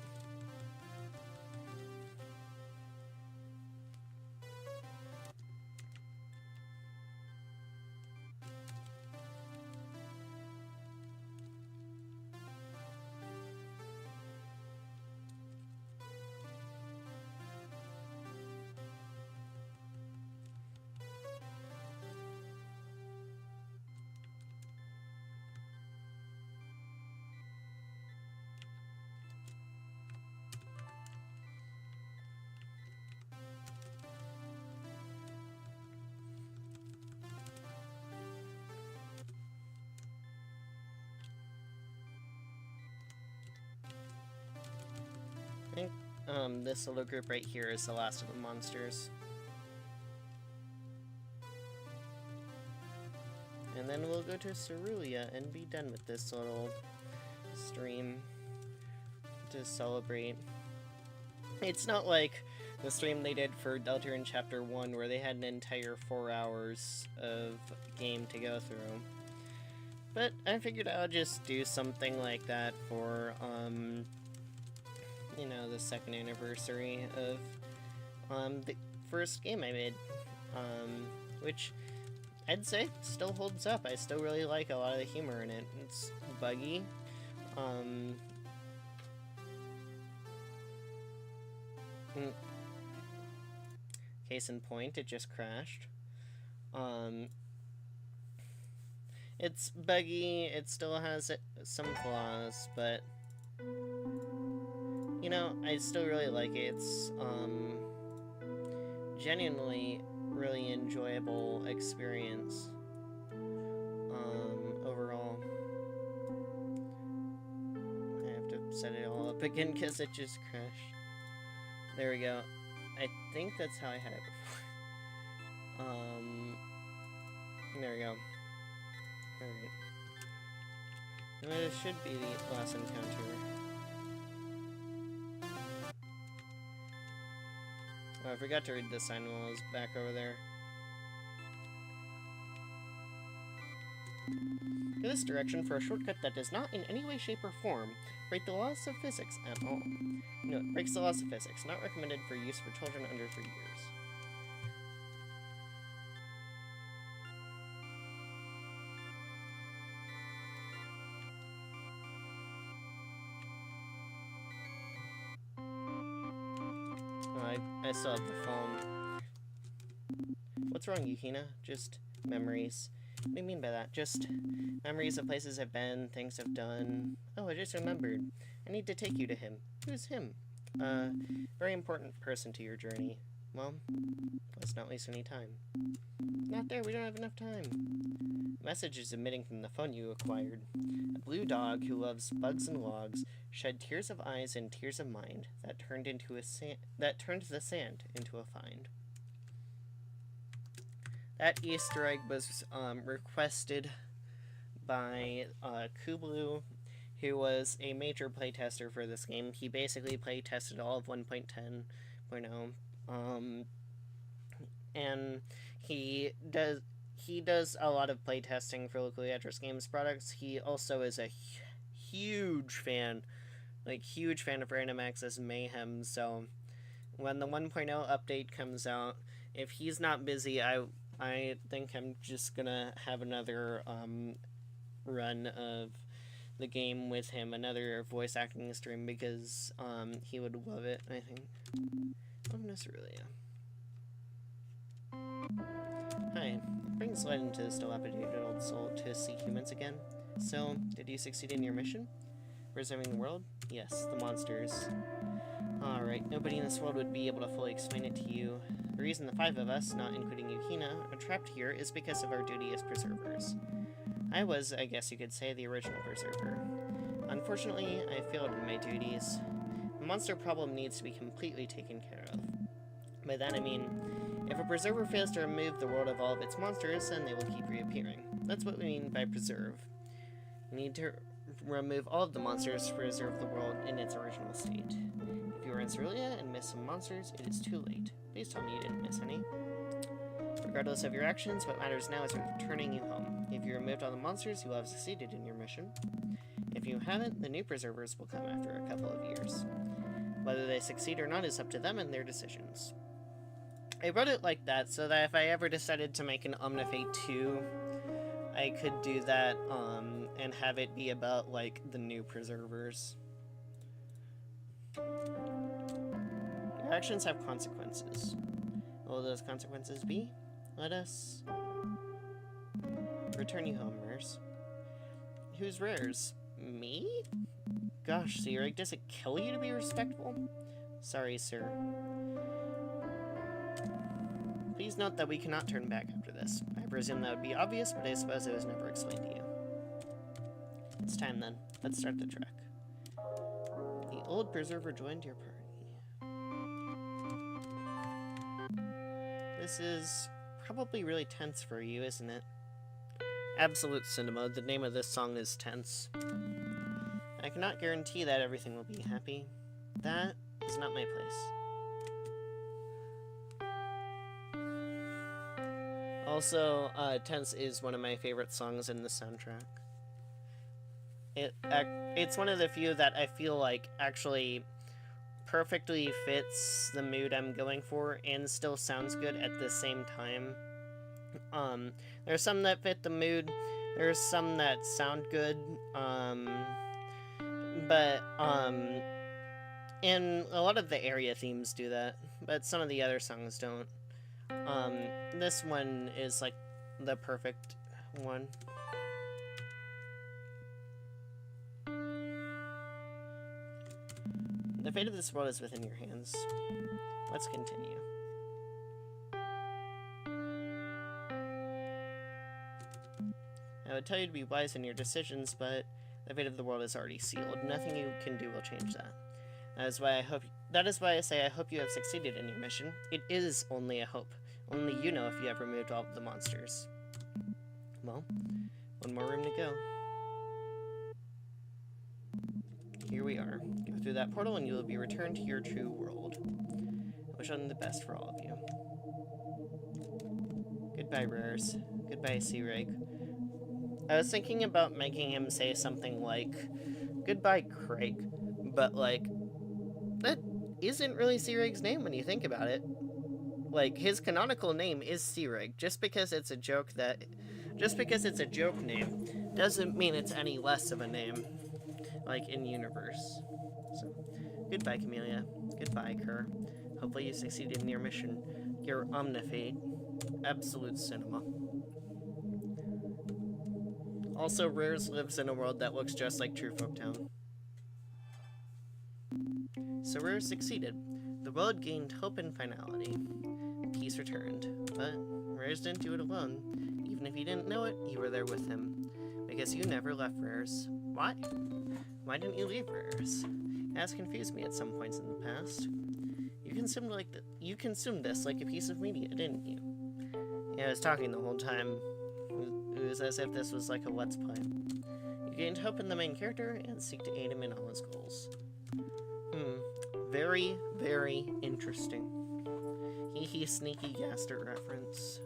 I think, this little group right here is the last of the monsters. And then we'll go to Cerulean and be done with this little stream to celebrate. It's not like the stream they did for Deltarune Chapter 1 where they had an entire 4 hours of game to go through. But I figured I'll just do something like that for, you know, the 2nd anniversary of, the first game I made. Which I'd say still holds up. I still really like a lot of the humor in it. It's buggy. Case in point, it just crashed. It's buggy, it still has some flaws, but you know, I still really like it. It's genuinely really enjoyable experience overall. I have to set it all up again because it just crashed. There we go. I think that's how I had it before. There we go. Alright. This should be the last encounter. Oh, I forgot to read the sign while I was back over there. Go this direction for a shortcut that does not in any way, shape, or form break the laws of physics at all. No, it breaks the laws of physics, not recommended for use for children under 3 years. Oh, I still have the phone. What's wrong, Yukina? Just memories. What do you mean by that? Just memories of places I've been, things I've done. Oh, I just remembered. I need to take you to him. Who's him? Very important person to your journey. Well, let's not waste any time. Not there, we don't have enough time. Message is emitting from the phone you acquired. A blue dog who loves bugs and logs shed tears of eyes and tears of mind that turned the sand into a find. That Easter egg was requested by Kublu, who was a major playtester for this game. He basically playtested all of 1.10.0, and he does a lot of playtesting for locally addressed games products. He also is a huge fan of Random Access Mayhem. So when the 1.0 update comes out, if he's not busy, I think I'm just gonna have another run of the game with him, another voice acting stream, because he would love it, I think. Love Cerulean. Hi. It brings light into this dilapidated old soul to see humans again. So, did you succeed in your mission? Preserving the world? Yes, the monsters. Alright, nobody in this world would be able to fully explain it to you. The reason the 5 of us, not including Yukina, are trapped here is because of our duty as preservers. I was, I guess you could say, the original preserver. Unfortunately, I failed in my duties. The monster problem needs to be completely taken care of. By that I mean, if a preserver fails to remove the world of all of its monsters, then they will keep reappearing. That's what we mean by preserve. You need to remove all of the monsters to preserve the world in its original state. If you are in Cerulean and miss some monsters, it is too late. Please tell me you didn't miss any. Regardless of your actions, what matters now is returning you home. If you removed all the monsters, you will have succeeded in your mission. If you haven't, the new preservers will come after a couple of years. Whether they succeed or not is up to them and their decisions. I wrote it like that so that if I ever decided to make an OMNIFATE 2, I could do that, and have it be about, like, the new preservers. Your actions have consequences. What will those consequences be? Let us return you home, Rares. Who's Rares? Me? Gosh, Seerig, does it kill you to be respectful? Sorry, sir. Please note that we cannot turn back after this. I presume that would be obvious, but I suppose it was never explained to you. It's time then. Let's start the trek. The old preserver joined your party. This is probably really tense for you, isn't it? Absolute Cinema, the name of this song is tense. I cannot guarantee that everything will be happy. That is not my place. Also, Tense is one of my favorite songs in the soundtrack. It's one of the few that I feel like actually perfectly fits the mood I'm going for and still sounds good at the same time. There's some that fit the mood, there's some that sound good, but and a lot of the area themes do that, but some of the other songs don't. This one is like the perfect one. The fate of this world is within your hands. Let's continue. I would tell you to be wise in your decisions, but the fate of the world is already sealed. Nothing you can do will change that. That is why I say I hope you have succeeded in your mission. It is only a hope. Only you know if you have removed all of the monsters. Well, one more room to go. Here we are. Go through that portal and you will be returned to your true world. I wish only the best for all of you. Goodbye, Rares. Goodbye, Seerig. I was thinking about making him say something like, goodbye, Craig, but, like, that isn't really Seerig's name when you think about it. Like, his canonical name is Seerig. Just because it's a joke name doesn't mean it's any less of a name, like, in universe. So, goodbye, Camellia. Goodbye, Kerr. Hopefully you succeeded in your mission. Your OMNIFATE. Absolute Cinema. Also, Rares lives in a world that looks just like True Folktown. So Rares succeeded. The world gained hope and finality. Peace returned. But Rares didn't do it alone. Even if you didn't know it, you were there with him. Because you never left Rares. Why? Why didn't you leave Rares? It has confused me at some points in the past. You consumed this like a piece of media, didn't you? Yeah, I was talking the whole time. It was as if this was like a let's play. You gained hope in the main character and seek to aid him in all his goals. Very, very interesting. Hee sneaky Gaster reference.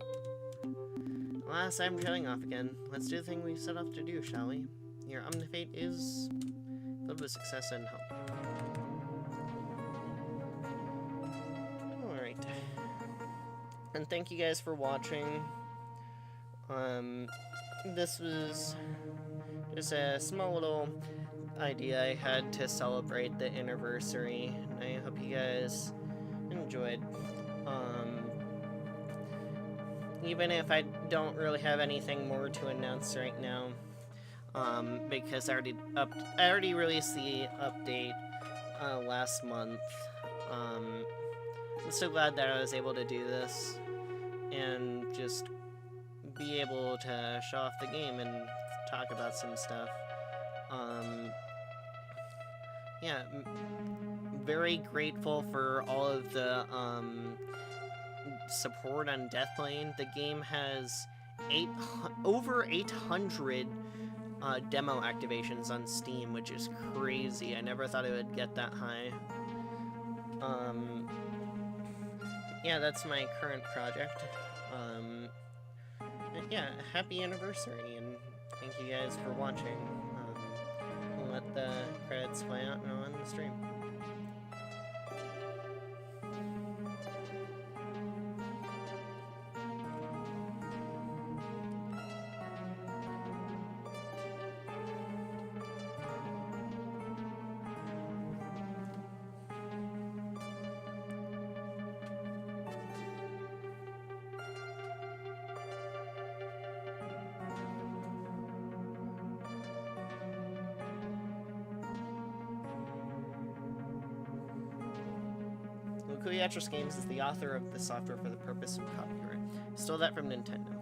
Alas, I'm trailing off again. Let's do the thing we set off to do, shall we? Your OMNIFATE is filled with success and hope. Alright. And thank you guys for watching. This was just a small little idea I had to celebrate the anniversary, and I hope you guys enjoyed. even if I don't really have anything more to announce right now, because I already released the update last month. I'm so glad that I was able to do this and just be able to show off the game and talk about some stuff. Yeah, very grateful for all of the support on Deathplane. The game has over 800 demo activations on Steam, which is crazy. I never thought it would get that high. Yeah, that's my current project. Yeah, happy anniversary, and thank you guys for watching. We'll let the credits play out now on the stream. Kuyatrus Games is the author of the software for the purpose of copyright. Stole that from Nintendo.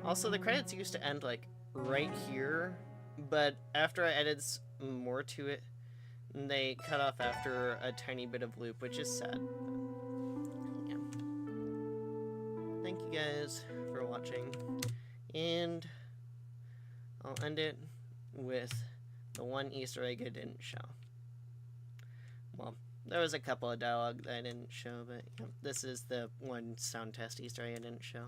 Also, the credits used to end like right here, but after I added more to it, they cut off after a tiny bit of loop, which is sad. Yeah. Thank you guys for watching, and I'll end it with the one Easter egg I didn't show. Well, there was a couple of dialogue that I didn't show, but yeah, this is the one sound test Easter egg I didn't show.